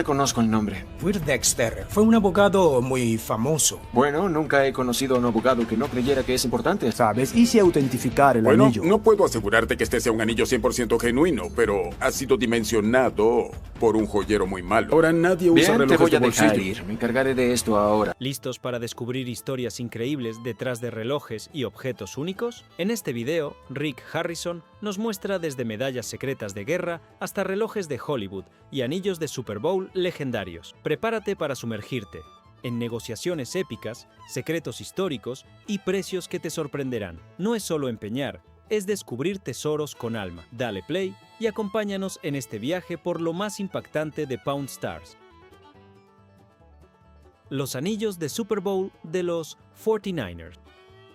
Conozco el nombre. Poindexter fue un abogado muy famoso, Bueno, nunca he conocido a un abogado que no creyera que es importante. ¿sabes? Hice autentificar el Bueno, anillo. no puedo asegurarte que este sea un anillo 100% genuino, pero ha sido dimensionado por un joyero muy malo. Ahora nadie usa Bien, te relojes voy de a dejar bolsillo. ir. Me encargaré de esto ahora. ¿Listos para descubrir historias increíbles detrás de relojes y objetos únicos? En este video, Rick Harrison nos muestra desde medallas secretas de guerra hasta relojes de Hollywood y anillos de Super Bowl legendarios. Prepárate para sumergirte en negociaciones épicas, secretos históricos y precios que te sorprenderán. No es solo empeñar, es descubrir tesoros con alma. Dale play y acompáñanos en este viaje por lo más impactante de Pawn Stars. Los anillos de Super Bowl de los 49ers.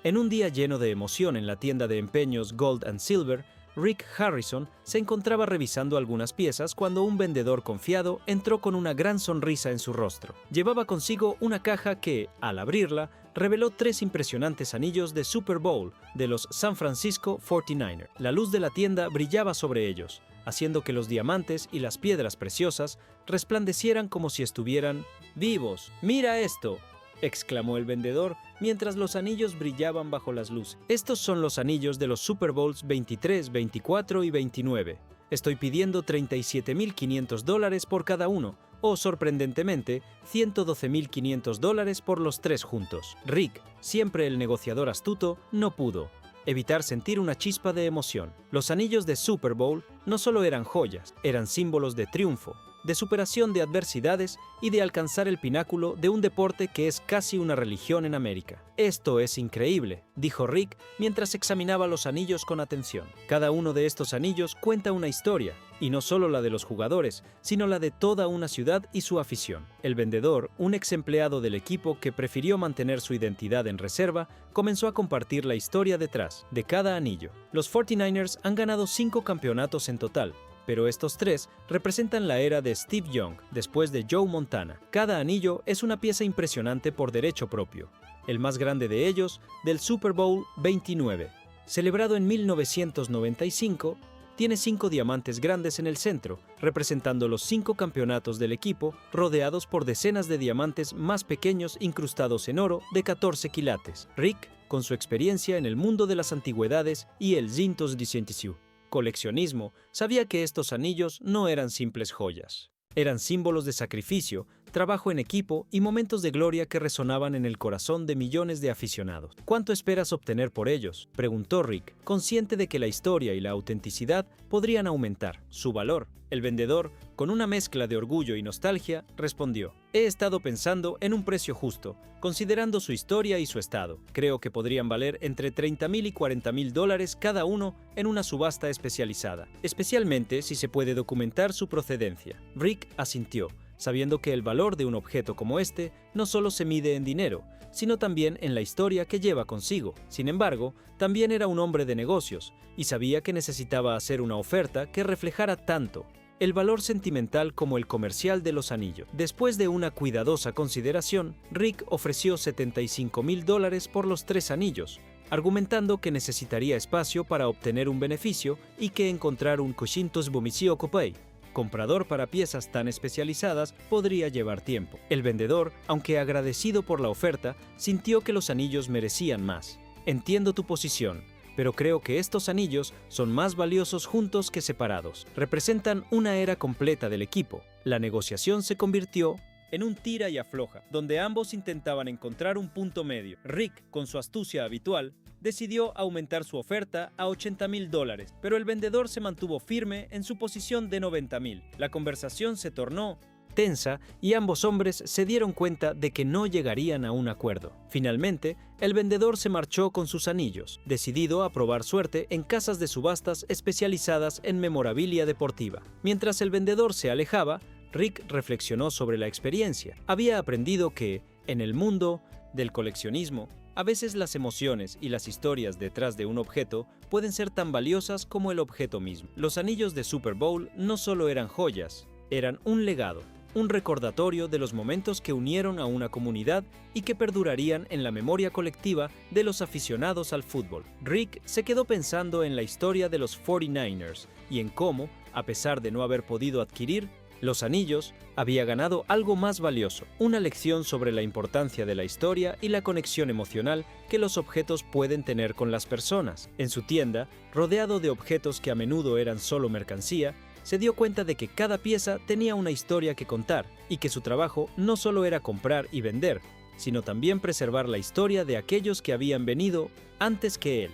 En un día lleno de emoción en la tienda de empeños Gold and Silver, Rick Harrison se encontraba revisando algunas piezas cuando un vendedor confiado entró con una gran sonrisa en su rostro. Llevaba consigo una caja que, al abrirla, reveló 3 impresionantes anillos de Super Bowl de los San Francisco 49ers. La luz de la tienda brillaba sobre ellos, haciendo que los diamantes y las piedras preciosas resplandecieran como si estuvieran vivos. ¡Mira esto!, exclamó el vendedor mientras los anillos brillaban bajo las luces. Estos son los anillos de los Super Bowls 23, 24 y 29. Estoy pidiendo $37,500 por cada uno, o sorprendentemente, $112,500 por los 3 juntos. Rick, siempre el negociador astuto, no pudo evitar sentir una chispa de emoción. Los anillos de Super Bowl no solo eran joyas, eran símbolos de triunfo, de superación de adversidades y de alcanzar el pináculo de un deporte que es casi una religión en América. «Esto es increíble», dijo Rick mientras examinaba los anillos con atención. Cada uno de estos anillos cuenta una historia, y no solo la de los jugadores, sino la de toda una ciudad y su afición. El vendedor, un ex empleado del equipo que prefirió mantener su identidad en reserva, comenzó a compartir la historia detrás de cada anillo. Los 49ers han ganado 5 campeonatos en total, pero estos 3 representan la era de Steve Young, después de Joe Montana. Cada anillo es una pieza impresionante por derecho propio. El más grande de ellos, del Super Bowl 29. Celebrado en 1995, tiene 5 diamantes grandes en el centro, representando los 5 campeonatos del equipo, rodeados por decenas de diamantes más pequeños incrustados en oro de 14 quilates. Rick, con su experiencia en el mundo de las antigüedades y el Zintos Dicientisu, coleccionismo, sabía que estos anillos no eran simples joyas. Eran símbolos de sacrificio, trabajo en equipo y momentos de gloria que resonaban en el corazón de millones de aficionados. ¿Cuánto esperas obtener por ellos?, preguntó Rick, consciente de que la historia y la autenticidad podrían aumentar su valor. El vendedor, con una mezcla de orgullo y nostalgia, respondió: «He estado pensando en un precio justo, considerando su historia y su estado. Creo que podrían valer entre $30,000 y $40,000 cada uno en una subasta especializada, especialmente si se puede documentar su procedencia». Rick asintió, sabiendo que el valor de un objeto como este no solo se mide en dinero, sino también en la historia que lleva consigo. Sin embargo, también era un hombre de negocios y sabía que necesitaba hacer una oferta que reflejara tanto el valor sentimental como el comercial de los anillos. Después de una cuidadosa consideración, Rick ofreció $75,000 por los 3 anillos, argumentando que necesitaría espacio para obtener un beneficio y que encontrar un Cushintos Bumisio Copay, comprador para piezas tan especializadas, podría llevar tiempo. El vendedor, aunque agradecido por la oferta, sintió que los anillos merecían más. «Entiendo tu posición, pero creo que estos anillos son más valiosos juntos que separados. Representan una era completa del equipo». La negociación se convirtió en un tira y afloja, donde ambos intentaban encontrar un punto medio. Rick, con su astucia habitual, decidió aumentar su oferta a $80,000, pero el vendedor se mantuvo firme en su posición de $90,000. La conversación se tornó tensa y ambos hombres se dieron cuenta de que no llegarían a un acuerdo. Finalmente, el vendedor se marchó con sus anillos, decidido a probar suerte en casas de subastas especializadas en memorabilia deportiva. Mientras el vendedor se alejaba, Rick reflexionó sobre la experiencia. Había aprendido que, en el mundo del coleccionismo, a veces las emociones y las historias detrás de un objeto pueden ser tan valiosas como el objeto mismo. Los anillos de Super Bowl no solo eran joyas, eran un legado, un recordatorio de los momentos que unieron a una comunidad y que perdurarían en la memoria colectiva de los aficionados al fútbol. Rick se quedó pensando en la historia de los 49ers y en cómo, a pesar de no haber podido adquirir Los anillos había ganado algo más valioso, una lección sobre la importancia de la historia y la conexión emocional que los objetos pueden tener con las personas. En su tienda, rodeado de objetos que a menudo eran solo mercancía, se dio cuenta de que cada pieza tenía una historia que contar y que su trabajo no solo era comprar y vender, sino también preservar la historia de aquellos que habían venido antes que él.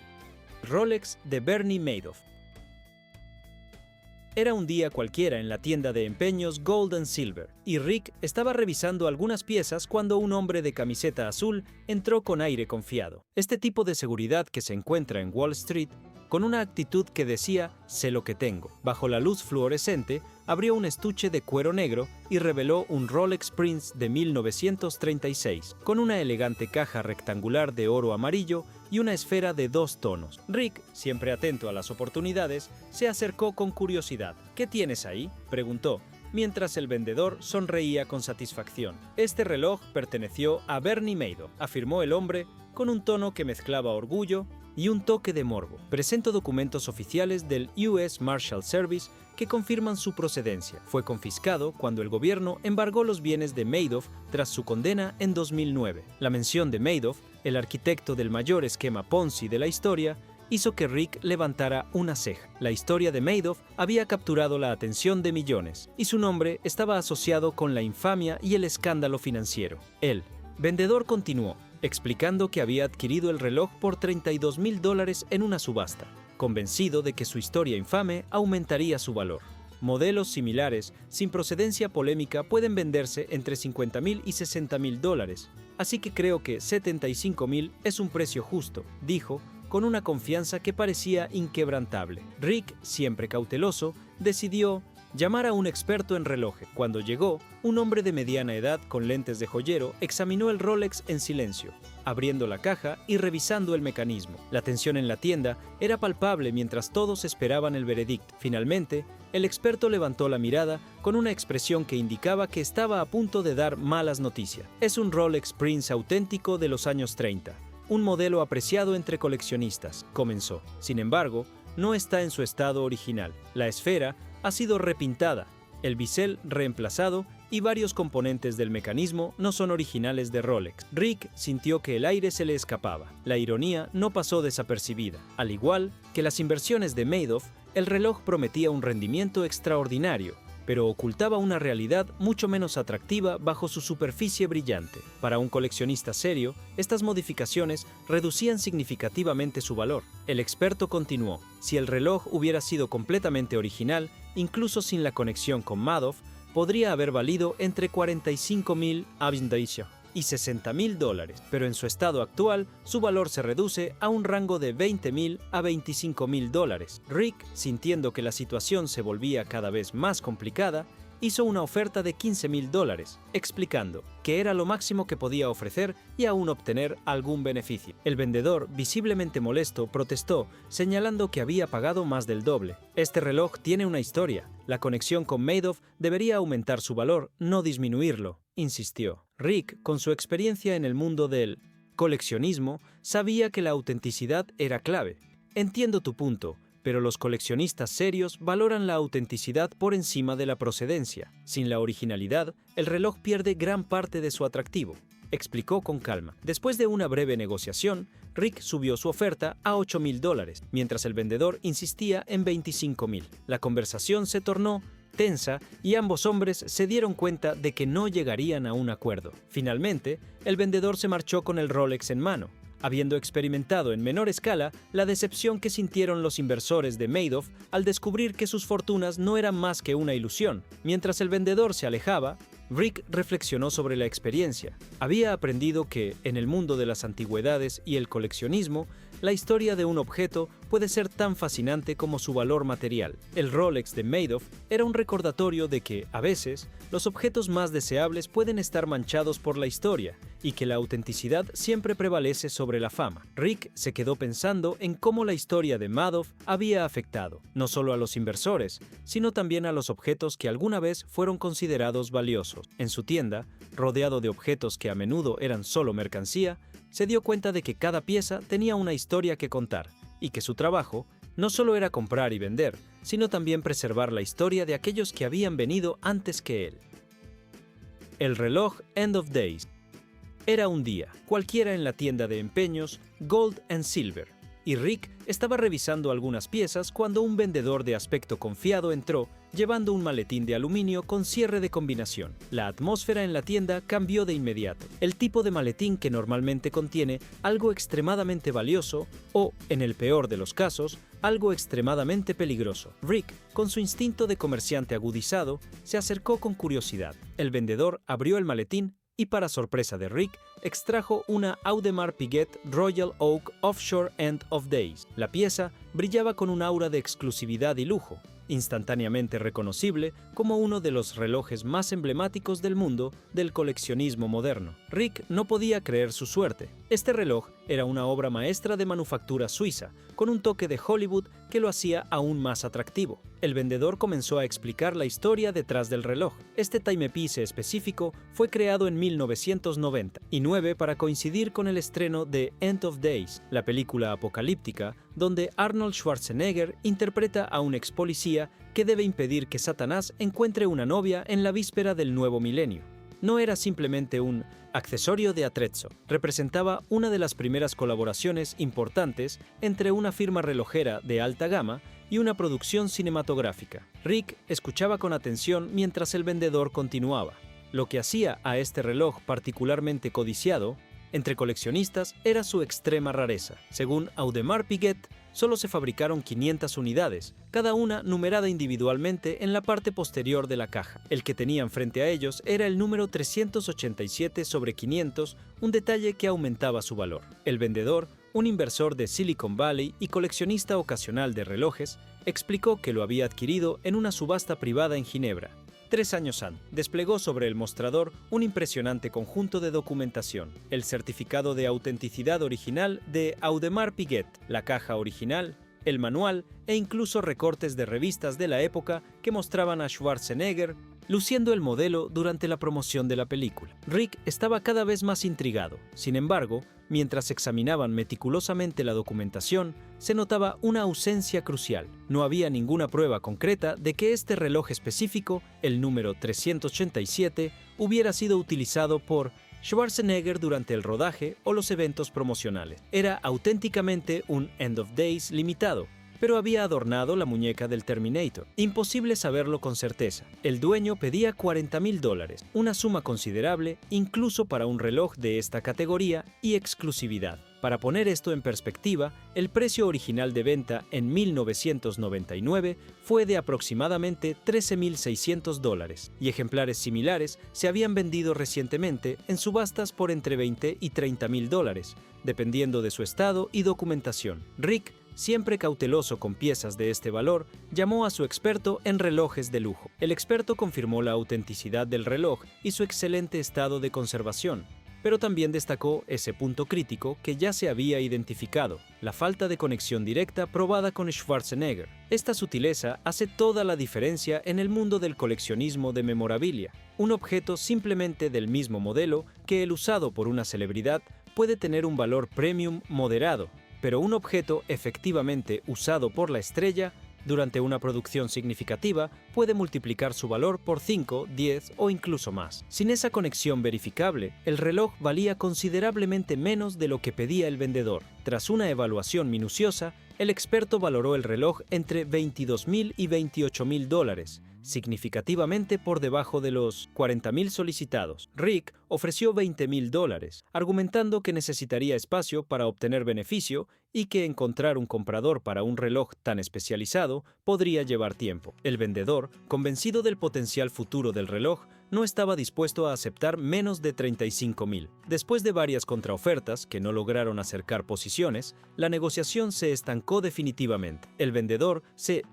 Rolex de Bernie Madoff. Era un día cualquiera en la tienda de empeños Gold and Silver, y Rick estaba revisando algunas piezas cuando un hombre de camiseta azul entró con aire confiado. Este tipo de seguridad que se encuentra en Wall Street, con una actitud que decía «sé lo que tengo». Bajo la luz fluorescente, abrió un estuche de cuero negro y reveló un Rolex Prince de 1936, con una elegante caja rectangular de oro amarillo y una esfera de 2 tonos. Rick, siempre atento a las oportunidades, se acercó con curiosidad. «¿Qué tienes ahí?», preguntó, mientras el vendedor sonreía con satisfacción. «Este reloj perteneció a Bernie Madoff», afirmó el hombre con un tono que mezclaba orgullo y un toque de morbo. «Presento documentos oficiales del US Marshal Service que confirman su procedencia. Fue confiscado cuando el gobierno embargó los bienes de Madoff tras su condena en 2009. La mención de Madoff, el arquitecto del mayor esquema Ponzi de la historia, hizo que Rick levantara una ceja. La historia de Madoff había capturado la atención de millones, y su nombre estaba asociado con la infamia y el escándalo financiero. El vendedor continuó, explicando que había adquirido el reloj por $32,000 en una subasta, convencido de que su historia infame aumentaría su valor. Modelos similares, sin procedencia polémica, pueden venderse entre $50,000 y $60,000, así que creo que $75,000 es un precio justo, dijo, con una confianza que parecía inquebrantable. Rick, siempre cauteloso, decidió llamar a un experto en relojes. Cuando llegó, un hombre de mediana edad con lentes de joyero examinó el Rolex en silencio, abriendo la caja y revisando el mecanismo. La tensión en la tienda era palpable mientras todos esperaban el veredicto. Finalmente, el experto levantó la mirada con una expresión que indicaba que estaba a punto de dar malas noticias. «Es un Rolex Prince auténtico de los años 30, un modelo apreciado entre coleccionistas», comenzó. «Sin embargo, no está en su estado original. La esfera ha sido repintada, el bisel reemplazado y varios componentes del mecanismo no son originales de Rolex». Rick sintió que el aire se le escapaba. La ironía no pasó desapercibida. Al igual que las inversiones de Madoff, el reloj prometía un rendimiento extraordinario, pero ocultaba una realidad mucho menos atractiva bajo su superficie brillante. Para un coleccionista serio, estas modificaciones reducían significativamente su valor. El experto continuó: «Si el reloj hubiera sido completamente original, incluso sin la conexión con Madoff, podría haber valido entre $45,000 y $60,000, pero en su estado actual, su valor se reduce a un rango de $20,000 a $25,000. Rick, sintiendo que la situación se volvía cada vez más complicada, hizo una oferta de $15,000, explicando que era lo máximo que podía ofrecer y aún obtener algún beneficio. El vendedor, visiblemente molesto, protestó, señalando que había pagado más del doble. «Este reloj tiene una historia. La conexión con Madoff debería aumentar su valor, no disminuirlo», insistió. Rick, con su experiencia en el mundo del coleccionismo, sabía que la autenticidad era clave. «Entiendo tu punto, pero los coleccionistas serios valoran la autenticidad por encima de la procedencia. Sin la originalidad, el reloj pierde gran parte de su atractivo», explicó con calma. Después de una breve negociación, Rick subió su oferta a $8,000, mientras el vendedor insistía en $25,000. La conversación se tornó tensa y ambos hombres se dieron cuenta de que no llegarían a un acuerdo. Finalmente, el vendedor se marchó con el Rolex en mano, habiendo experimentado en menor escala la decepción que sintieron los inversores de Madoff al descubrir que sus fortunas no eran más que una ilusión. Mientras el vendedor se alejaba, Rick reflexionó sobre la experiencia. Había aprendido que, en el mundo de las antigüedades y el coleccionismo, la historia de un objeto puede ser tan fascinante como su valor material. El Rolex de Madoff era un recordatorio de que, a veces, los objetos más deseables pueden estar manchados por la historia y que la autenticidad siempre prevalece sobre la fama. Rick se quedó pensando en cómo la historia de Madoff había afectado, no solo a los inversores, sino también a los objetos que alguna vez fueron considerados valiosos. En su tienda, rodeado de objetos que a menudo eran solo mercancía, se dio cuenta de que cada pieza tenía una historia que contar y que su trabajo No solo era comprar y vender, sino también preservar la historia de aquellos que habían venido antes que él. El reloj End of Days. Era un día, cualquiera en la tienda de empeños Gold and Silver, y Rick estaba revisando algunas piezas cuando un vendedor de aspecto confiado entró, llevando un maletín de aluminio con cierre de combinación. La atmósfera en la tienda cambió de inmediato. El tipo de maletín que normalmente contiene algo extremadamente valioso o, en el peor de los casos, algo extremadamente peligroso. Rick, con su instinto de comerciante agudizado, se acercó con curiosidad. El vendedor abrió el maletín y, para sorpresa de Rick, extrajo una Audemars Piguet Royal Oak Offshore End of Days. La pieza brillaba con un aura de exclusividad y lujo, instantáneamente reconocible como uno de los relojes más emblemáticos del mundo del coleccionismo moderno. Rick no podía creer su suerte. Este reloj era una obra maestra de manufactura suiza, con un toque de Hollywood que lo hacía aún más atractivo. El vendedor comenzó a explicar la historia detrás del reloj. Este timepiece específico fue creado en 1999 para coincidir con el estreno de End of Days, la película apocalíptica donde Arnold Schwarzenegger interpreta a un ex policía que debe impedir que Satanás encuentre una novia en la víspera del nuevo milenio. No era simplemente un accesorio de atrezzo, representaba una de las primeras colaboraciones importantes entre una firma relojera de alta gama y una producción cinematográfica. Rick escuchaba con atención mientras el vendedor continuaba. Lo que hacía a este reloj particularmente codiciado entre coleccionistas era su extrema rareza. Según Audemars Piguet, solo se fabricaron 500 unidades, cada una numerada individualmente en la parte posterior de la caja. El que tenían frente a ellos era el número 387/500, un detalle que aumentaba su valor. El vendedor, un inversor de Silicon Valley y coleccionista ocasional de relojes, explicó que lo había adquirido en una subasta privada en Ginebra. 3 años antes, desplegó sobre el mostrador un impresionante conjunto de documentación, el certificado de autenticidad original de Audemars Piguet, la caja original, el manual e incluso recortes de revistas de la época que mostraban a Schwarzenegger luciendo el modelo durante la promoción de la película. Rick estaba cada vez más intrigado. Sin embargo, mientras examinaban meticulosamente la documentación, se notaba una ausencia crucial. No había ninguna prueba concreta de que este reloj específico, el número 387, hubiera sido utilizado por Schwarzenegger durante el rodaje o los eventos promocionales. Era auténticamente un End of Days limitado, pero había adornado la muñeca del Terminator. Imposible saberlo con certeza. El dueño pedía $40,000, una suma considerable incluso para un reloj de esta categoría y exclusividad. Para poner esto en perspectiva, el precio original de venta en 1999 fue de aproximadamente $13,600 y ejemplares similares se habían vendido recientemente en subastas por entre $20,000 y $30,000, dependiendo de su estado y documentación. Rick, siempre cauteloso con piezas de este valor, llamó a su experto en relojes de lujo. El experto confirmó la autenticidad del reloj y su excelente estado de conservación, pero también destacó ese punto crítico que ya se había identificado, la falta de conexión directa probada con Schwarzenegger. Esta sutileza hace toda la diferencia en el mundo del coleccionismo de memorabilia. Un objeto simplemente del mismo modelo que el usado por una celebridad puede tener un valor premium moderado, pero un objeto efectivamente usado por la estrella durante una producción significativa puede multiplicar su valor por 5, 10 o incluso más. Sin esa conexión verificable, el reloj valía considerablemente menos de lo que pedía el vendedor. Tras una evaluación minuciosa, el experto valoró el reloj entre $22,000 y $28,000, significativamente por debajo de los $40,000 solicitados. Rick ofreció $20,000, argumentando que necesitaría espacio para obtener beneficio y que encontrar un comprador para un reloj tan especializado podría llevar tiempo. El vendedor, convencido del potencial futuro del reloj, no estaba dispuesto a aceptar menos de $35,000. Después de varias contraofertas que no lograron acercar posiciones, la negociación se estancó definitivamente. El vendedor se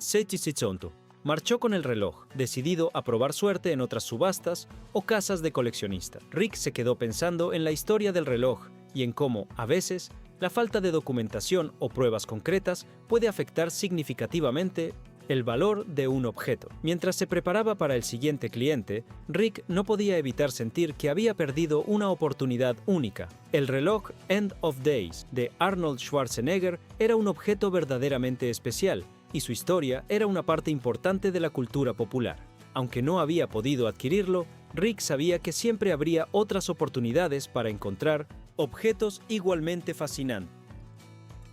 marchó con el reloj, decidido a probar suerte en otras subastas o casas de coleccionistas. Rick se quedó pensando en la historia del reloj y en cómo, a veces, la falta de documentación o pruebas concretas puede afectar significativamente el valor de un objeto. Mientras se preparaba para el siguiente cliente, Rick no podía evitar sentir que había perdido una oportunidad única. El reloj End of Days de Arnold Schwarzenegger era un objeto verdaderamente especial, y su historia era una parte importante de la cultura popular. Aunque no había podido adquirirlo, Rick sabía que siempre habría otras oportunidades para encontrar objetos igualmente fascinantes.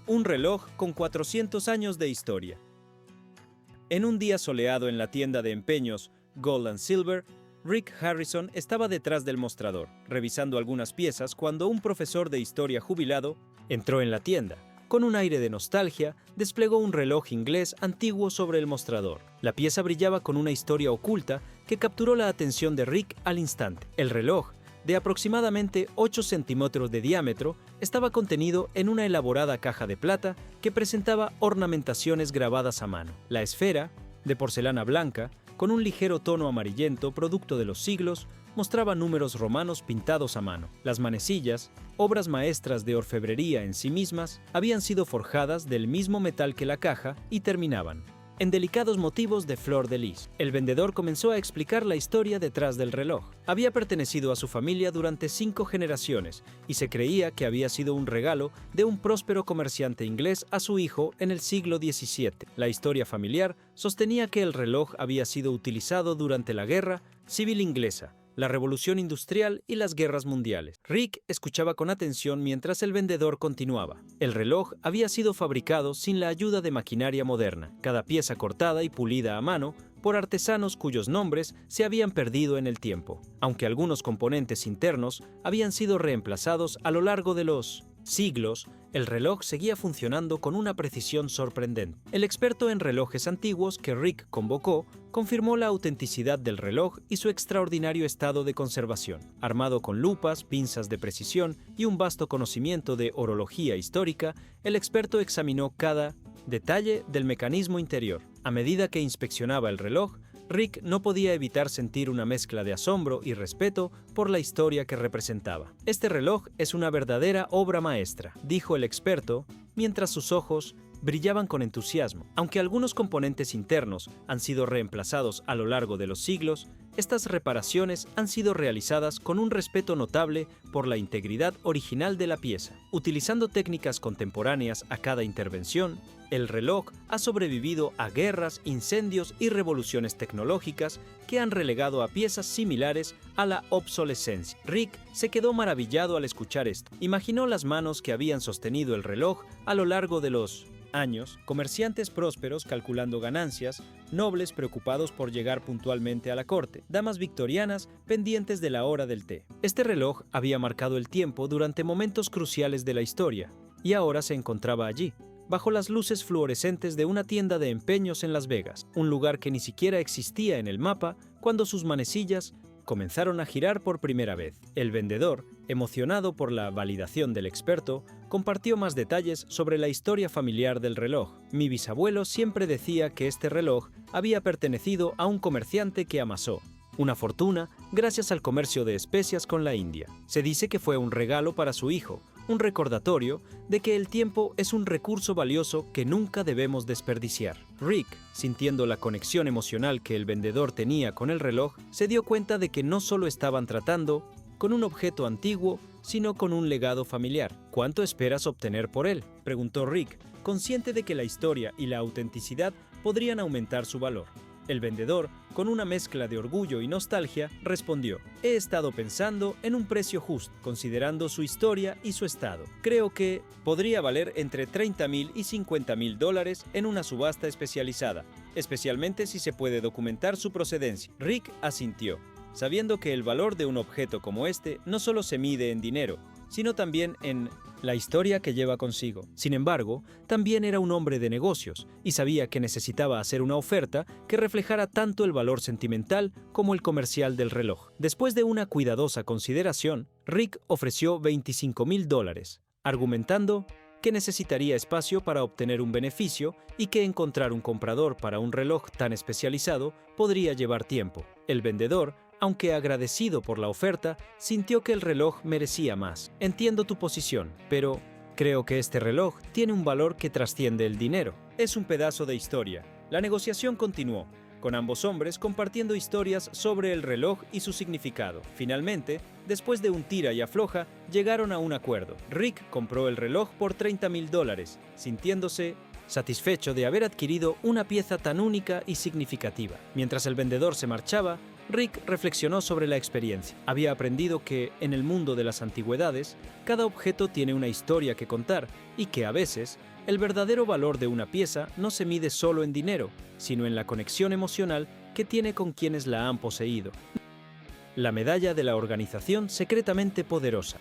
Un reloj con 400 años de historia. En un día soleado en la tienda de empeños Gold and Silver, Rick Harrison estaba detrás del mostrador, revisando algunas piezas cuando un profesor de historia jubilado entró en la tienda. Con un aire de nostalgia, desplegó un reloj inglés antiguo sobre el mostrador. La pieza brillaba con una historia oculta que capturó la atención de Rick al instante. El reloj, de aproximadamente 8 centímetros de diámetro, estaba contenido en una elaborada caja de plata que presentaba ornamentaciones grabadas a mano. La esfera, de porcelana blanca, con un ligero tono amarillento producto de los siglos, mostraba números romanos pintados a mano. Las manecillas, obras maestras de orfebrería en sí mismas, habían sido forjadas del mismo metal que la caja y terminaban en delicados motivos de flor de lis. El vendedor comenzó a explicar la historia detrás del reloj. Había pertenecido a su familia durante 5 generaciones y se creía que había sido un regalo de un próspero comerciante inglés a su hijo en el siglo XVII. La historia familiar sostenía que el reloj había sido utilizado durante la Guerra Civil Inglesa, la Revolución Industrial y las guerras mundiales. Rick escuchaba con atención mientras el vendedor continuaba. El reloj había sido fabricado sin la ayuda de maquinaria moderna, cada pieza cortada y pulida a mano por artesanos cuyos nombres se habían perdido en el tiempo, aunque algunos componentes internos habían sido reemplazados a lo largo de los siglos. El reloj seguía funcionando con una precisión sorprendente. El experto en relojes antiguos que Rick convocó confirmó la autenticidad del reloj y su extraordinario estado de conservación. Armado con lupas, pinzas de precisión y un vasto conocimiento de horología histórica, el experto examinó cada detalle del mecanismo interior. A medida que inspeccionaba el reloj, Rick no podía evitar sentir una mezcla de asombro y respeto por la historia que representaba. «Este reloj es una verdadera obra maestra», dijo el experto, mientras sus ojos brillaban con entusiasmo. Aunque algunos componentes internos han sido reemplazados a lo largo de los siglos, estas reparaciones han sido realizadas con un respeto notable por la integridad original de la pieza. Utilizando técnicas contemporáneas a cada intervención, el reloj ha sobrevivido a guerras, incendios y revoluciones tecnológicas que han relegado a piezas similares a la obsolescencia. Rick se quedó maravillado al escuchar esto. Imaginó las manos que habían sostenido el reloj a lo largo de los años, comerciantes prósperos calculando ganancias, nobles preocupados por llegar puntualmente a la corte, damas victorianas pendientes de la hora del té. Este reloj había marcado el tiempo durante momentos cruciales de la historia, y ahora se encontraba allí, bajo las luces fluorescentes de una tienda de empeños en Las Vegas, un lugar que ni siquiera existía en el mapa cuando sus manecillas comenzaron a girar por primera vez. El vendedor, emocionado por la validación del experto, compartió más detalles sobre la historia familiar del reloj. «Mi bisabuelo siempre decía que este reloj había pertenecido a un comerciante que amasó una fortuna gracias al comercio de especias con la India. Se dice que fue un regalo para su hijo, un recordatorio de que el tiempo es un recurso valioso que nunca debemos desperdiciar». Rick, sintiendo la conexión emocional que el vendedor tenía con el reloj, se dio cuenta de que no solo estaban tratando con un objeto antiguo, sino con un legado familiar. «¿Cuánto esperas obtener por él?», preguntó Rick, consciente de que la historia y la autenticidad podrían aumentar su valor. El vendedor, con una mezcla de orgullo y nostalgia, respondió: «He estado pensando en un precio justo, considerando su historia y su estado. Creo que podría valer entre $30,000 y $50,000 en una subasta especializada, especialmente si se puede documentar su procedencia». Rick asintió, sabiendo que el valor de un objeto como este no solo se mide en dinero, sino también en la historia que lleva consigo. Sin embargo, también era un hombre de negocios y sabía que necesitaba hacer una oferta que reflejara tanto el valor sentimental como el comercial del reloj. Después de una cuidadosa consideración, Rick ofreció $25,000, argumentando que necesitaría espacio para obtener un beneficio y que encontrar un comprador para un reloj tan especializado podría llevar tiempo. El vendedor, aunque agradecido por la oferta, sintió que el reloj merecía más. «Entiendo tu posición, pero creo que este reloj tiene un valor que trasciende el dinero. Es un pedazo de historia, La negociación continuó, con ambos hombres compartiendo historias sobre el reloj y su significado. Finalmente, después de un tira y afloja, llegaron a un acuerdo. Rick compró el reloj por $30,000, sintiéndose satisfecho de haber adquirido una pieza tan única y significativa. Mientras el vendedor se marchaba, Rick reflexionó sobre la experiencia. Había aprendido que, en el mundo de las antigüedades, cada objeto tiene una historia que contar y que, a veces, el verdadero valor de una pieza no se mide solo en dinero, sino en la conexión emocional que tiene con quienes la han poseído. La medalla de la organización secretamente poderosa.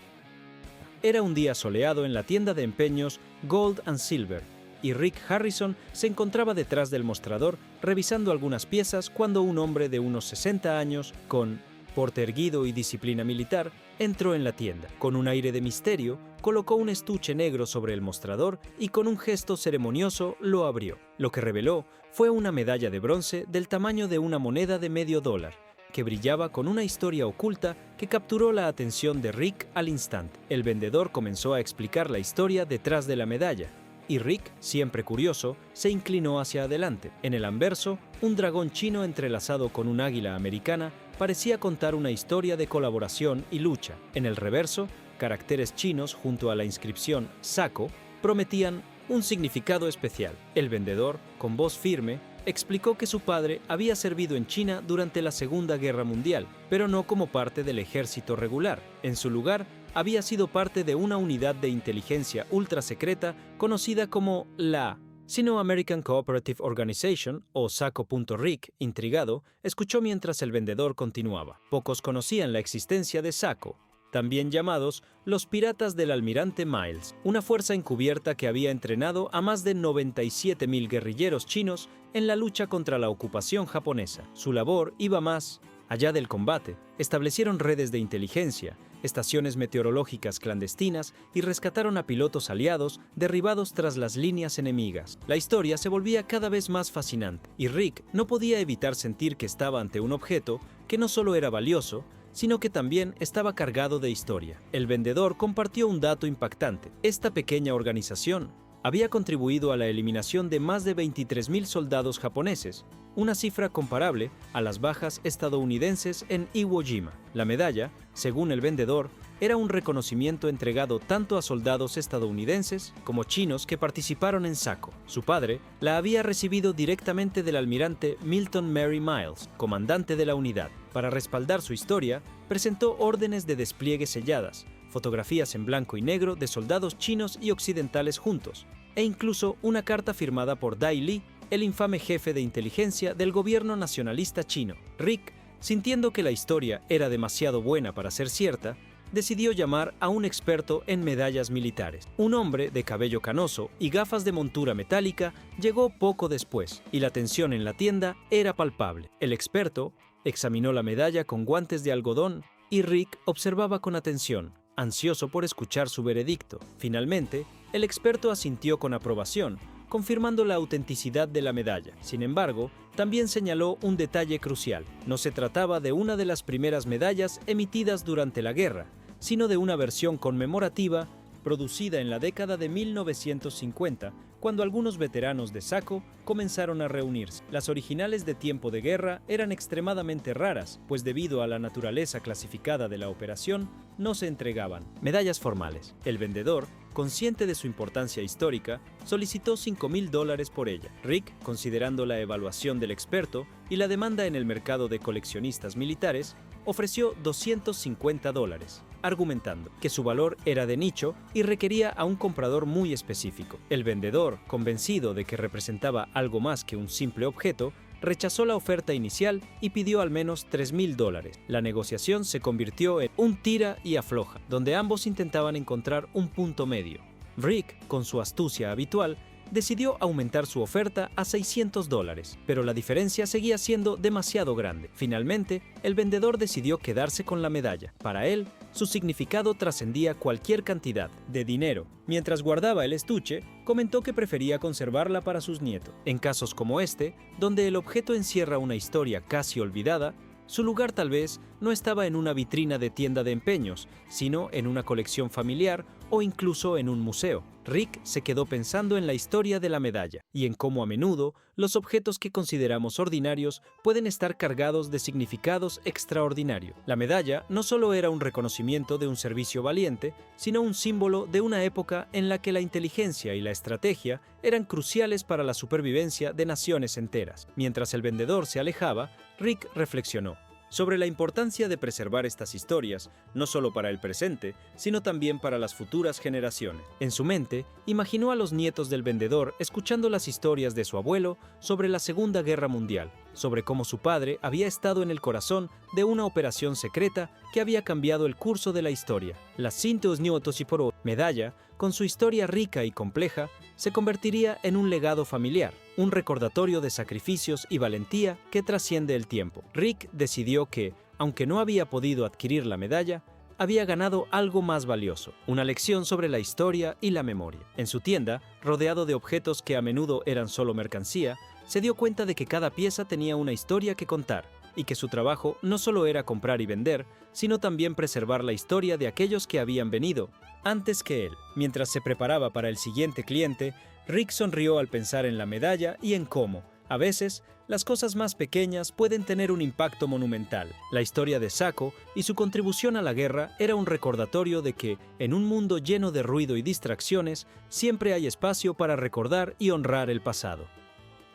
Era un día soleado en la tienda de empeños Gold and Silver, y Rick Harrison se encontraba detrás del mostrador revisando algunas piezas cuando un hombre de unos 60 años, con porte erguido y disciplina militar, entró en la tienda. Con un aire de misterio, colocó un estuche negro sobre el mostrador y con un gesto ceremonioso lo abrió. Lo que reveló fue una medalla de bronce del tamaño de una moneda de $0,5, que brillaba con una historia oculta que capturó la atención de Rick al instante. El vendedor comenzó a explicar la historia detrás de la medalla, y Rick, siempre curioso, se inclinó hacia adelante. En el anverso, un dragón chino entrelazado con un águila americana parecía contar una historia de colaboración y lucha. En el reverso, caracteres chinos junto a la inscripción Sako prometían un significado especial. El vendedor, con voz firme, explicó que su padre había servido en China durante la Segunda Guerra Mundial, pero no como parte del ejército regular. En su lugar, había sido parte de una unidad de inteligencia ultra secreta conocida como la Sino-American Cooperative Organization, o SACO. Rick, intrigado, escuchó mientras el vendedor continuaba. Pocos conocían la existencia de SACO, también llamados los Piratas del Almirante Miles, una fuerza encubierta que había entrenado a más de 97,000 guerrilleros chinos en la lucha contra la ocupación japonesa. Su labor iba más allá del combate. Establecieron redes de inteligencia, estaciones meteorológicas clandestinas y rescataron a pilotos aliados derribados tras las líneas enemigas. La historia se volvía cada vez más fascinante, y Rick no podía evitar sentir que estaba ante un objeto que no solo era valioso, sino que también estaba cargado de historia. El vendedor compartió un dato impactante. Esta pequeña organización había contribuido a la eliminación de más de 23,000 soldados japoneses, una cifra comparable a las bajas estadounidenses en Iwo Jima. La medalla, según el vendedor, era un reconocimiento entregado tanto a soldados estadounidenses como chinos que participaron en SACO. Su padre la había recibido directamente del almirante Milton Mary Miles, comandante de la unidad. Para respaldar su historia, presentó órdenes de despliegue selladas, fotografías en blanco y negro de soldados chinos y occidentales juntos, e incluso una carta firmada por Dai Li, el infame jefe de inteligencia del gobierno nacionalista chino. Rick, sintiendo que la historia era demasiado buena para ser cierta, decidió llamar a un experto en medallas militares. Un hombre de cabello canoso y gafas de montura metálica llegó poco después, y la tensión en la tienda era palpable. El experto examinó la medalla con guantes de algodón y Rick observaba con atención, ansioso por escuchar su veredicto. Finalmente, el experto asintió con aprobación, confirmando la autenticidad de la medalla. Sin embargo, también señaló un detalle crucial. No se trataba de una de las primeras medallas emitidas durante la guerra, sino de una versión conmemorativa producida en la década de 1950, cuando algunos veteranos de SACO comenzaron a reunirse. Las originales de tiempo de guerra eran extremadamente raras, pues debido a la naturaleza clasificada de la operación, no se entregaban. Medallas formales. El vendedor, consciente de su importancia histórica, solicitó $5,000 por ella. Rick, considerando la evaluación del experto y la demanda en el mercado de coleccionistas militares, ofreció $250, argumentando que su valor era de nicho y requería a un comprador muy específico. El vendedor, convencido de que representaba algo más que un simple objeto, rechazó la oferta inicial y pidió al menos $3,000. La negociación se convirtió en un tira y afloja, donde ambos intentaban encontrar un punto medio. Rick, con su astucia habitual, decidió aumentar su oferta a $600, pero la diferencia seguía siendo demasiado grande. Finalmente, el vendedor decidió quedarse con la medalla. Para él, su significado trascendía cualquier cantidad de dinero. Mientras guardaba el estuche, comentó que prefería conservarla para sus nietos. En casos como este, donde el objeto encierra una historia casi olvidada, su lugar tal vez no estaba en una vitrina de tienda de empeños, sino en una colección familiar o incluso en un museo. Rick se quedó pensando en la historia de la medalla y en cómo a menudo los objetos que consideramos ordinarios pueden estar cargados de significados extraordinarios. La medalla no solo era un reconocimiento de un servicio valiente, sino un símbolo de una época en la que la inteligencia y la estrategia eran cruciales para la supervivencia de naciones enteras. Mientras el vendedor se alejaba, Rick reflexionó sobre la importancia de preservar estas historias, no solo para el presente, sino también para las futuras generaciones. En su mente, imaginó a los nietos del vendedor escuchando las historias de su abuelo sobre la Segunda Guerra Mundial, sobre cómo su padre había estado en el corazón de una operación secreta que había cambiado el curso de la historia. La Sintos Nyotosiporo medalla, con su historia rica y compleja, se convertiría en un legado familiar, un recordatorio de sacrificios y valentía que trasciende el tiempo. Rick decidió que, aunque no había podido adquirir la medalla, había ganado algo más valioso, una lección sobre la historia y la memoria. En su tienda, rodeado de objetos que a menudo eran solo mercancía, se dio cuenta de que cada pieza tenía una historia que contar, y que su trabajo no solo era comprar y vender, sino también preservar la historia de aquellos que habían venido antes que él. Mientras se preparaba para el siguiente cliente, Rick sonrió al pensar en la medalla y en cómo, a veces, las cosas más pequeñas pueden tener un impacto monumental. La historia de Sako y su contribución a la guerra era un recordatorio de que, en un mundo lleno de ruido y distracciones, siempre hay espacio para recordar y honrar el pasado.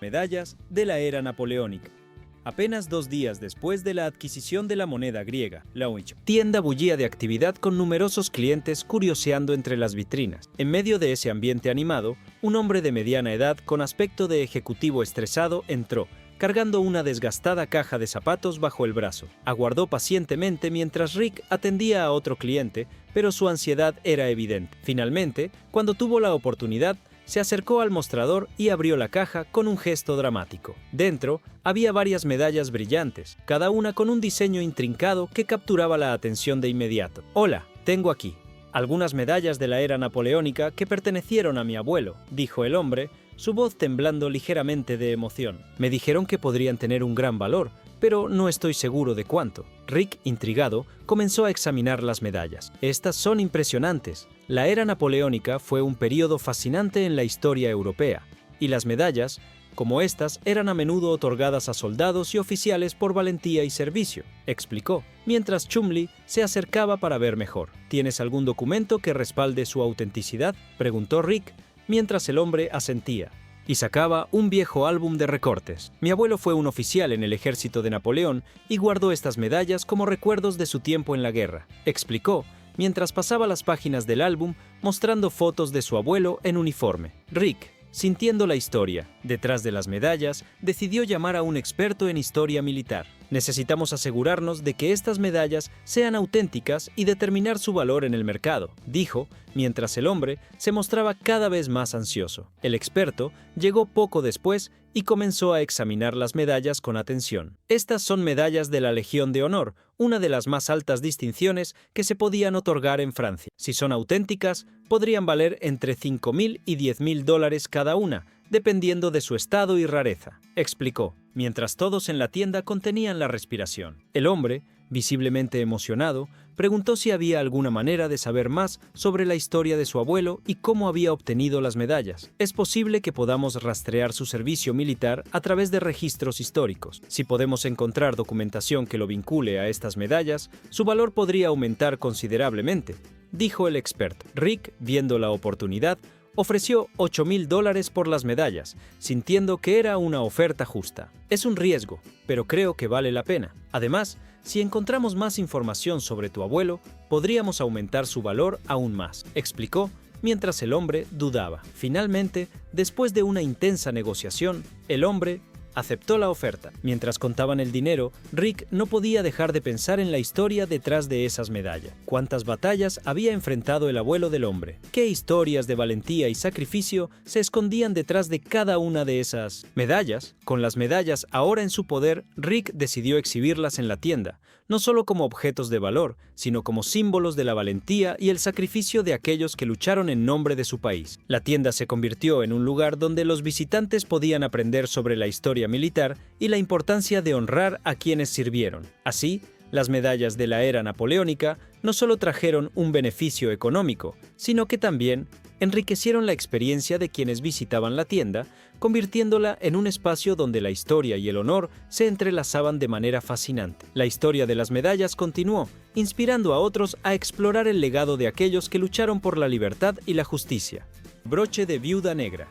Medallas de la era napoleónica. Apenas 2 días después de la adquisición de la moneda griega, la tienda bullía de actividad con numerosos clientes curioseando entre las vitrinas. En medio de ese ambiente animado, un hombre de mediana edad con aspecto de ejecutivo estresado entró, cargando una desgastada caja de zapatos bajo el brazo. Aguardó pacientemente mientras Rick atendía a otro cliente, pero su ansiedad era evidente. Finalmente, cuando tuvo la oportunidad, se acercó al mostrador y abrió la caja con un gesto dramático. Dentro había varias medallas brillantes, cada una con un diseño intrincado que capturaba la atención de inmediato. «Hola, tengo aquí algunas medallas de la era napoleónica que pertenecieron a mi abuelo», dijo el hombre, su voz temblando ligeramente de emoción. «Me dijeron que podrían tener un gran valor, pero no estoy seguro de cuánto». Rick, intrigado, comenzó a examinar las medallas. «Estas son impresionantes. La era napoleónica fue un período fascinante en la historia europea, y las medallas, como estas, eran a menudo otorgadas a soldados y oficiales por valentía y servicio», explicó, mientras Chumley se acercaba para ver mejor. «¿Tienes algún documento que respalde su autenticidad?», preguntó Rick, mientras el hombre asentía, y sacaba un viejo álbum de recortes. «Mi abuelo fue un oficial en el ejército de Napoleón y guardó estas medallas como recuerdos de su tiempo en la guerra», explicó, mientras pasaba las páginas del álbum mostrando fotos de su abuelo en uniforme. Rick, sintiendo la historia detrás de las medallas, decidió llamar a un experto en historia militar. «Necesitamos asegurarnos de que estas medallas sean auténticas y determinar su valor en el mercado», dijo, mientras el hombre se mostraba cada vez más ansioso. El experto llegó poco después y comenzó a examinar las medallas con atención. «Estas son medallas de la Legión de Honor, una de las más altas distinciones que se podían otorgar en Francia. Si son auténticas, podrían valer entre $5,000 y $10,000 cada una, dependiendo de su estado y rareza», explicó, mientras todos en la tienda contenían la respiración. El hombre, visiblemente emocionado, preguntó si había alguna manera de saber más sobre la historia de su abuelo y cómo había obtenido las medallas. «Es posible que podamos rastrear su servicio militar a través de registros históricos. Si podemos encontrar documentación que lo vincule a estas medallas, su valor podría aumentar considerablemente», dijo el experto. Rick, viendo la oportunidad, ofreció $8,000 por las medallas, sintiendo que era una oferta justa. «Es un riesgo, pero creo que vale la pena. Además, si encontramos más información sobre tu abuelo, podríamos aumentar su valor aún más», explicó, mientras el hombre dudaba. Finalmente, después de una intensa negociación, el hombre aceptó la oferta. Mientras contaban el dinero, Rick no podía dejar de pensar en la historia detrás de esas medallas. ¿Cuántas batallas había enfrentado el abuelo del hombre? ¿Qué historias de valentía y sacrificio se escondían detrás de cada una de esas medallas? Con las medallas ahora en su poder, Rick decidió exhibirlas en la tienda, no solo como objetos de valor, sino como símbolos de la valentía y el sacrificio de aquellos que lucharon en nombre de su país. La tienda se convirtió en un lugar donde los visitantes podían aprender sobre la historia militar y la importancia de honrar a quienes sirvieron. Así, Las medallas de la era napoleónica no solo trajeron un beneficio económico, sino que también enriquecieron la experiencia de quienes visitaban la tienda, convirtiéndola en un espacio donde la historia y el honor se entrelazaban de manera fascinante. La historia de las medallas continuó, inspirando a otros a explorar el legado de aquellos que lucharon por la libertad y la justicia. Broche de viuda negra.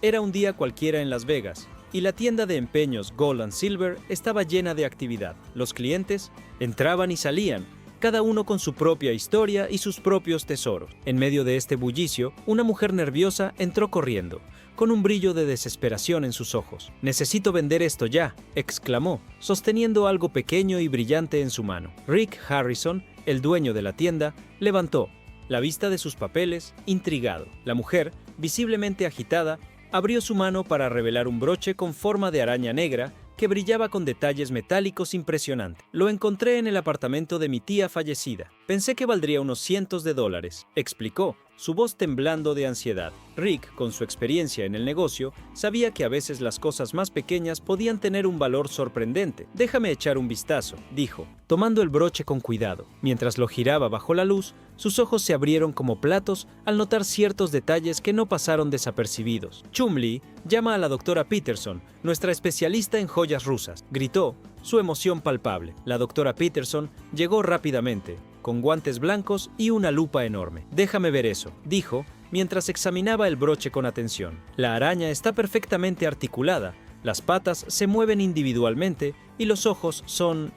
Era un día cualquiera en Las Vegas, y la tienda de empeños Gold and Silver estaba llena de actividad. Los clientes entraban y salían, cada uno con su propia historia y sus propios tesoros. En medio de este bullicio, una mujer nerviosa entró corriendo, con un brillo de desesperación en sus ojos. «Necesito vender esto ya», exclamó, sosteniendo algo pequeño y brillante en su mano. Rick Harrison, el dueño de la tienda, levantó la vista de sus papeles, intrigado. La mujer, visiblemente agitada, abrió su mano para revelar un broche con forma de araña negra que brillaba con detalles metálicos impresionantes. «Lo encontré en el apartamento de mi tía fallecida. Pensé que valdría unos cientos de dólares», explicó, su voz temblando de ansiedad. Rick, con su experiencia en el negocio, sabía que a veces las cosas más pequeñas podían tener un valor sorprendente. «Déjame echar un vistazo», dijo, tomando el broche con cuidado. Mientras lo giraba bajo la luz, sus ojos se abrieron como platos al notar ciertos detalles que no pasaron desapercibidos. «Chumley, llama a la doctora Peterson, nuestra especialista en joyas rusas», gritó, su emoción palpable. La doctora Peterson llegó rápidamente, con guantes blancos y una lupa enorme. «Déjame ver eso», dijo, mientras examinaba el broche con atención. «La araña está perfectamente articulada, las patas se mueven individualmente y los ojos son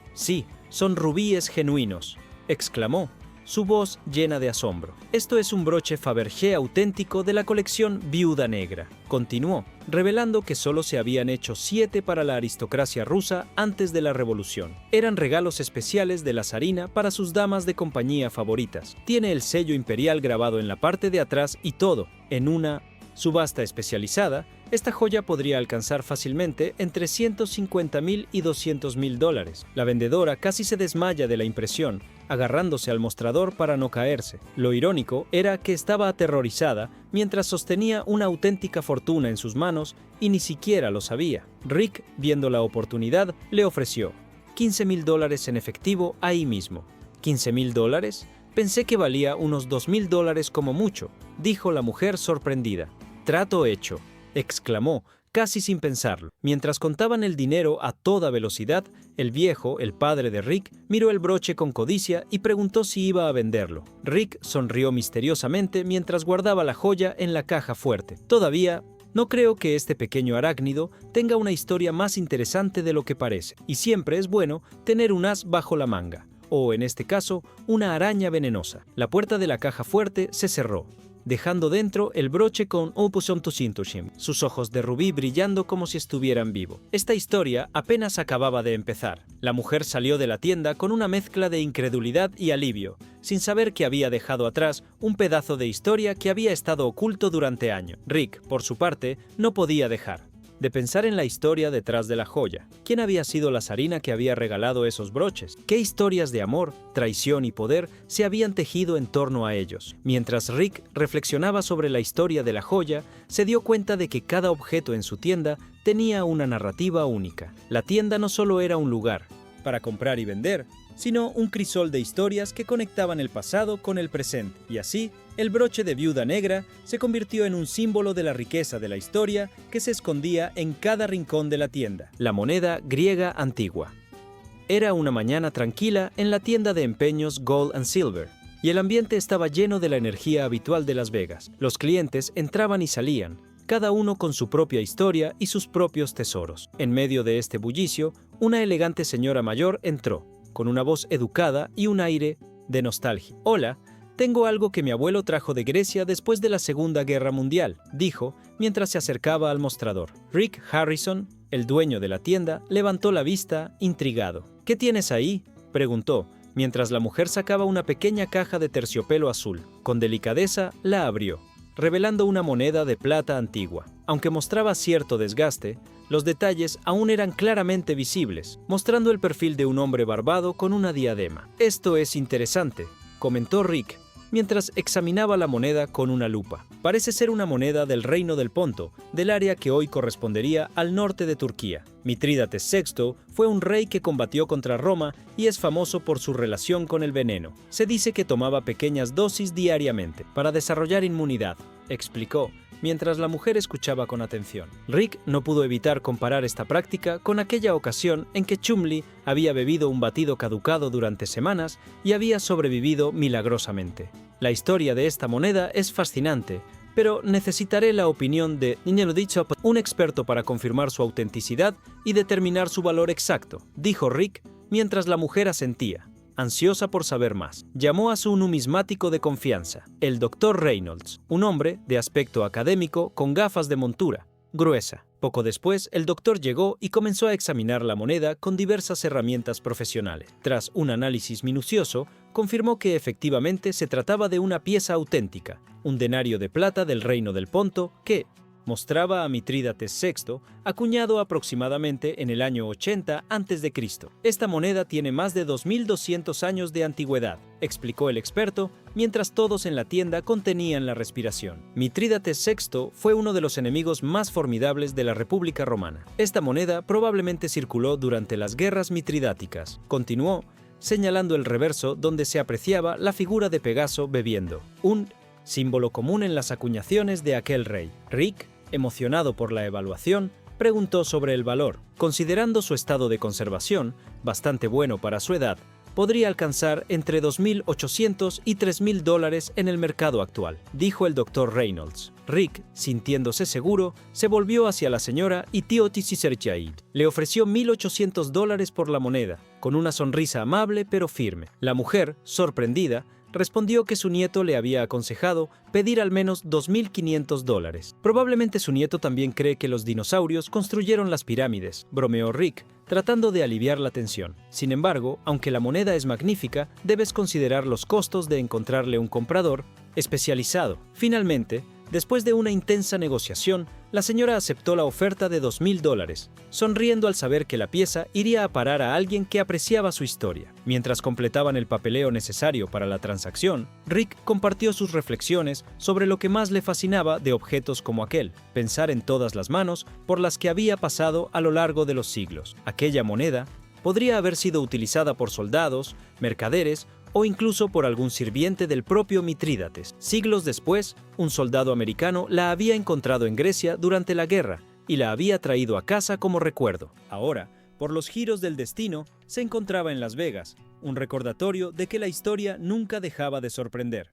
rubíes genuinos», exclamó, su voz llena de asombro. «Esto es un broche Fabergé auténtico de la colección Viuda Negra», continuó, revelando que solo se habían hecho 7 para la aristocracia rusa antes de la Revolución. Eran regalos especiales de la zarina para sus damas de compañía favoritas. Tiene el sello imperial grabado en la parte de atrás y todo, en una subasta especializada. Esta joya podría alcanzar fácilmente entre $150,000 y $200,000. La vendedora casi se desmaya de la impresión, agarrándose al mostrador para no caerse. Lo irónico era que estaba aterrorizada mientras sostenía una auténtica fortuna en sus manos y ni siquiera lo sabía. Rick, viendo la oportunidad, le ofreció $15,000 en efectivo ahí mismo. ¿$15,000? Pensé que valía unos $2,000 como mucho», dijo la mujer sorprendida. «Trato hecho», exclamó, casi sin pensarlo. Mientras contaban el dinero a toda velocidad, el viejo, el padre de Rick, miró el broche con codicia y preguntó si iba a venderlo. Rick sonrió misteriosamente mientras guardaba la joya en la caja fuerte. «Todavía no creo que este pequeño arácnido tenga una historia más interesante de lo que parece, y siempre es bueno tener un as bajo la manga, o en este caso, una araña venenosa». La puerta de la caja fuerte se cerró, dejando dentro el broche con Opusum Tusintushim, sus ojos de rubí brillando como si estuvieran vivos. Esta historia apenas acababa de empezar. La mujer salió de la tienda con una mezcla de incredulidad y alivio, sin saber que había dejado atrás un pedazo de historia que había estado oculto durante años. Rick, por su parte, no podía dejar de pensar en la historia detrás de la joya. ¿Quién había sido la zarina que había regalado esos broches? ¿Qué historias de amor, traición y poder se habían tejido en torno a ellos? Mientras Rick reflexionaba sobre la historia de la joya, se dio cuenta de que cada objeto en su tienda tenía una narrativa única. La tienda no solo era un lugar para comprar y vender, sino un crisol de historias que conectaban el pasado con el presente. Y así, el broche de Viuda Negra se convirtió en un símbolo de la riqueza de la historia que se escondía en cada rincón de la tienda. La moneda griega antigua. Era una mañana tranquila en la tienda de empeños Gold and Silver, y el ambiente estaba lleno de la energía habitual de Las Vegas. Los clientes entraban y salían, cada uno con su propia historia y sus propios tesoros. En medio de este bullicio, una elegante señora mayor entró, con una voz educada y un aire de nostalgia. «Hola, tengo algo que mi abuelo trajo de Grecia después de la Segunda Guerra Mundial», dijo, mientras se acercaba al mostrador. Rick Harrison, el dueño de la tienda, levantó la vista, intrigado. «¿Qué tienes ahí?», preguntó, mientras la mujer sacaba una pequeña caja de terciopelo azul. Con delicadeza, la abrió, revelando una moneda de plata antigua. Aunque mostraba cierto desgaste, los detalles aún eran claramente visibles, mostrando el perfil de un hombre barbado con una diadema. «Esto es interesante», comentó Rick, mientras examinaba la moneda con una lupa. «Parece ser una moneda del Reino del Ponto, del área que hoy correspondería al norte de Turquía». Mitrídates VI fue un rey que combatió contra Roma y es famoso por su relación con el veneno. Se dice que tomaba pequeñas dosis diariamente para desarrollar inmunidad, explicó, mientras la mujer escuchaba con atención. Rick no pudo evitar comparar esta práctica con aquella ocasión en que Chumley había bebido un batido caducado durante semanas y había sobrevivido milagrosamente. La historia de esta moneda es fascinante, pero necesitaré la opinión de un experto para confirmar su autenticidad y determinar su valor exacto, dijo Rick, mientras la mujer asentía, ansiosa por saber más. Llamó a su numismático de confianza, el Dr. Reynolds, un hombre de aspecto académico con gafas de montura, gruesa. Poco después, el doctor llegó y comenzó a examinar la moneda con diversas herramientas profesionales. Tras un análisis minucioso, confirmó que efectivamente se trataba de una pieza auténtica, un denario de plata del Reino del Ponto que mostraba a Mitrídates VI, acuñado aproximadamente en el año 80 a.C. Esta moneda tiene más de 2200 años de antigüedad, explicó el experto, mientras todos en la tienda contenían la respiración. Mitrídates VI fue uno de los enemigos más formidables de la República Romana. Esta moneda probablemente circuló durante las guerras mitridáticas. Continuó, señalando el reverso donde se apreciaba la figura de Pegaso bebiendo, un símbolo común en las acuñaciones de aquel rey. Rick, emocionado por la evaluación, preguntó sobre el valor. Considerando su estado de conservación, bastante bueno para su edad, podría alcanzar entre $2.800 y $3.000 en el mercado actual, dijo el Dr. Reynolds. Rick, sintiéndose seguro, se volvió hacia la señora y tío Tisiserchaid. Le ofreció $1.800 por la moneda, con una sonrisa amable pero firme. La mujer, sorprendida, respondió que su nieto le había aconsejado pedir al menos $2.500. Probablemente su nieto también cree que los dinosaurios construyeron las pirámides, bromeó Rick, tratando de aliviar la tensión. Sin embargo, aunque la moneda es magnífica, debes considerar los costos de encontrarle un comprador especializado. Finalmente, después de una intensa negociación, la señora aceptó la oferta de $2.000, sonriendo al saber que la pieza iría a parar a alguien que apreciaba su historia. Mientras completaban el papeleo necesario para la transacción, Rick compartió sus reflexiones sobre lo que más le fascinaba de objetos como aquel, pensar en todas las manos por las que había pasado a lo largo de los siglos. Aquella moneda podría haber sido utilizada por soldados, mercaderes o incluso por algún sirviente del propio Mitrídates. Siglos después, un soldado americano la había encontrado en Grecia durante la guerra y la había traído a casa como recuerdo. Ahora, por los giros del destino, se encontraba en Las Vegas, un recordatorio de que la historia nunca dejaba de sorprender.